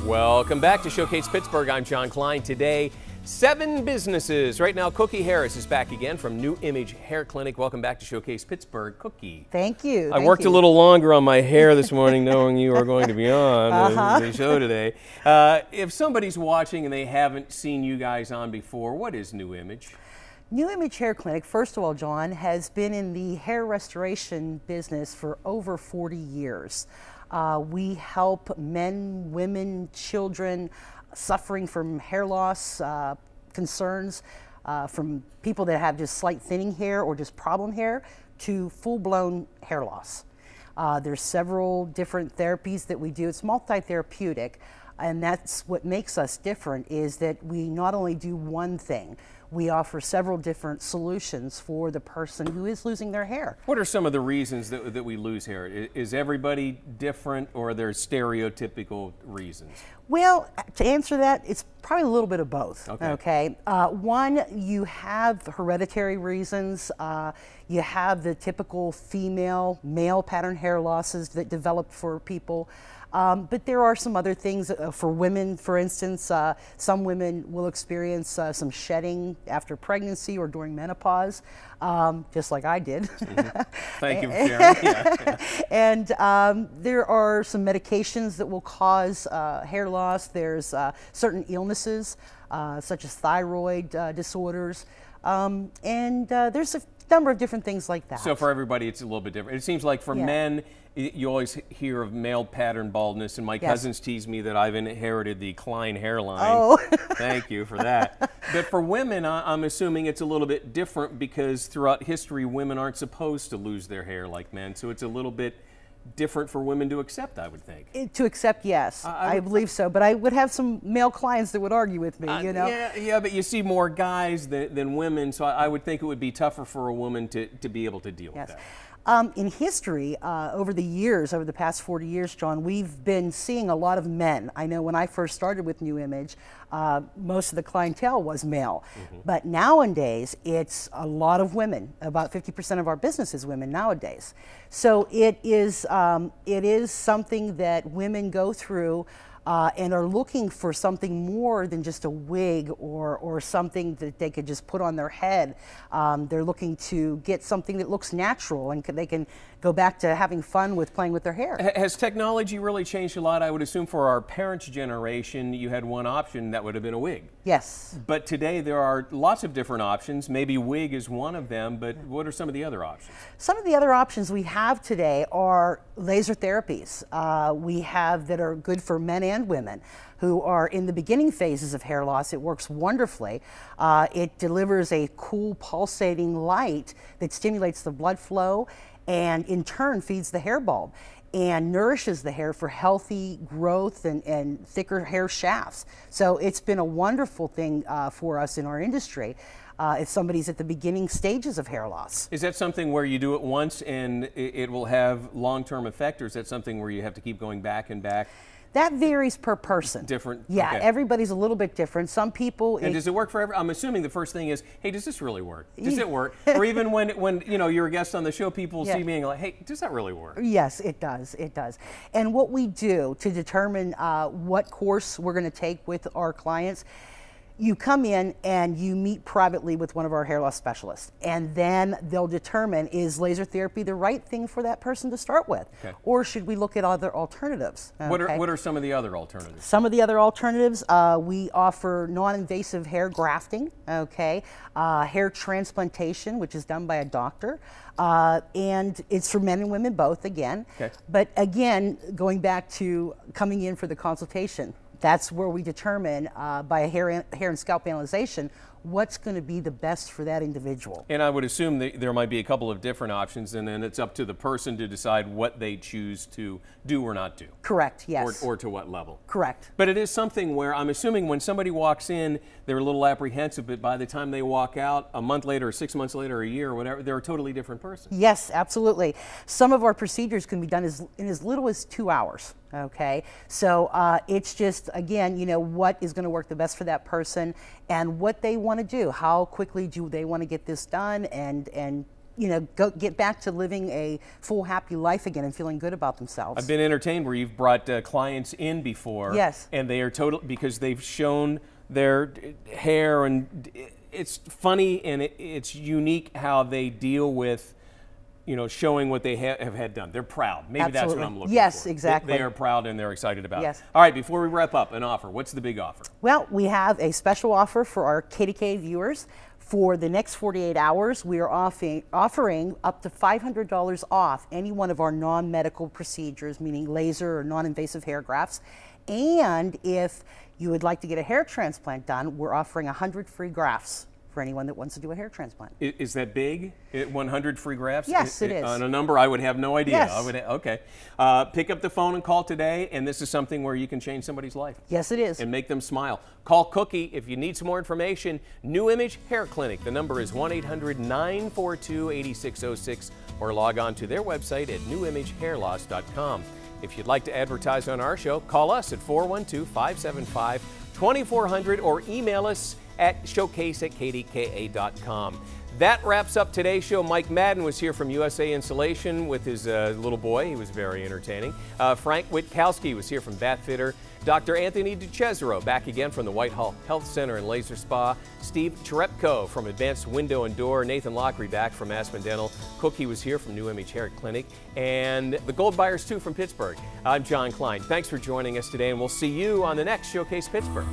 Welcome back to Showcase Pittsburgh. I'm John Klein. Today, 7 businesses. Right now, Cookie Harris is back again from New Image Hair Clinic. Welcome back to Showcase Pittsburgh. Cookie. Thank you. I worked a little longer on my hair this morning knowing you were going to be on the show today. If somebody's watching and they haven't seen you guys on before, what is New Image? New Image Hair Clinic, first of all, John, has been in the hair restoration business for over 40 years. We help men, women, children suffering from hair loss concerns, from people that have just slight thinning hair or just problem hair to full-blown hair loss. There's several different therapies that we do. It's multi-therapeutic, and that's what makes us different, is that we not only do one thing, we offer several different solutions for the person who is losing their hair. What are some of the reasons that we lose hair? Is everybody different, or are there stereotypical reasons? Well, to answer that, it's probably a little bit of both. Okay. One, you have hereditary reasons. You have the typical female, male pattern hair losses that develop for people. But there are some other things for women, for instance. Some women will experience some shedding after pregnancy or during menopause, just like I did. Thank you for sharing. Yeah. And there are some medications that will cause hair loss. There's certain illnesses, such as thyroid disorders, and there's a number of different things like that. So for everybody, it's a little bit different. It seems like for men, you always hear of male pattern baldness, and my cousins tease me that I've inherited the Klein hairline. Oh. Thank you for that. But for women, I'm assuming it's a little bit different, because throughout history, women aren't supposed to lose their hair like men, so it's a little bit different for women to accept, I would think. To accept, yes, I believe so. But I would have some male clients that would argue with me, you know? Yeah, but you see more guys than women, so I would think it would be tougher for a woman to be able to deal with that. In history, over the years, over the past 40 years, John, we've been seeing a lot of men. I know when I first started with New Image, most of the clientele was male. But nowadays, it's a lot of women. About 50% of our business is women nowadays. So it is something that women go through and are looking for something more than just a wig or something that they could just put on their head. They're looking to get something that looks natural, and they can go back to having fun with playing with their hair. Has technology really changed a lot? I would assume for our parents' generation, you had one option, that would have been a wig. Yes. But today there are lots of different options. Maybe wig is one of them, but what are some of the other options? Some of the other options we have today are laser therapies. We have that are good for men and women who are in the beginning phases of hair loss. It works wonderfully. It delivers a cool pulsating light that stimulates the blood flow and in turn feeds the hair bulb and nourishes the hair for healthy growth and thicker hair shafts. So it's been a wonderful thing for us in our industry if somebody's at the beginning stages of hair loss. Is that something where you do it once and it will have long-term effect, or is that something where you have to keep going back and back? That varies per person. Different? Yeah, okay. Everybody's a little bit different. Some people... And does it work for everyone? I'm assuming the first thing is, hey, does this really work? Does it work? Or even when you know, you're a guest on the show, people see me and go like, hey, does that really work? Yes, it does. It does. And what we do to determine what course we're going to take with our clients, you come in and you meet privately with one of our hair loss specialists, and then they'll determine, is laser therapy the right thing for that person to start with? Okay. Or should we look at other alternatives? Okay. What are some of the other alternatives? Some of the other alternatives, we offer non-invasive hair grafting, hair transplantation, which is done by a doctor, and it's for men and women both, again. Okay. But again, going back to coming in for the consultation, that's where we determine by a hair and scalp analyzation what's going to be the best for that individual. And I would assume that there might be a couple of different options, and then it's up to the person to decide what they choose to do or not do. Correct, yes. Or to what level. Correct. But it is something where I'm assuming when somebody walks in, they're a little apprehensive, but by the time they walk out, a month later, or 6 months later, or a year, or whatever, they're a totally different person. Yes, absolutely. Some of our procedures can be done in as little as 2 hours. Okay, so it's just, again, you know, what is going to work the best for that person and what they want to do. How quickly do they want to get this done, and get back to living a full, happy life again and feeling good about themselves. I've been entertained where you've brought clients in before. Yes. And they are because they've shown their hair, and it's funny and it's unique how they deal with, showing what they have had done. They're proud. Maybe Absolutely. that's what I'm looking for. Yes, exactly. They are proud and they're excited about Yes. it. All right, before we wrap up, an offer. What's the big offer? Well, we have a special offer for our KDKA viewers. For the next 48 hours, we are offering up to $500 off any one of our non-medical procedures, meaning laser or non-invasive hair grafts. And if you would like to get a hair transplant done, we're offering 100 free grafts for anyone that wants to do a hair transplant. Is that big? 100 free grafts? Yes, it is. On a number I would have no idea. Yes. Okay. Pick up the phone and call today, and this is something where you can change somebody's life. Yes, it is. And make them smile. Call Cookie if you need some more information. New Image Hair Clinic. The number is 1-800-942-8606, or log on to their website at newimagehairloss.com. If you'd like to advertise on our show, call us at 412-575-2400 or email us at showcase@kdka.com. That wraps up today's show. Mike Madden was here from USA Insulation with his little boy. He was very entertaining. Frank Witkowski was here from Batfitter. Dr. Anthony DeCesaro back again from the Whitehall Health Center and Laser Spa. Steve Cherepko from Advanced Window and Door. Nathan Lockery back from Aspen Dental. Cookie was here from New Image Hair Clinic. And the Gold Buyers too from Pittsburgh. I'm John Klein. Thanks for joining us today, and we'll see you on the next Showcase Pittsburgh.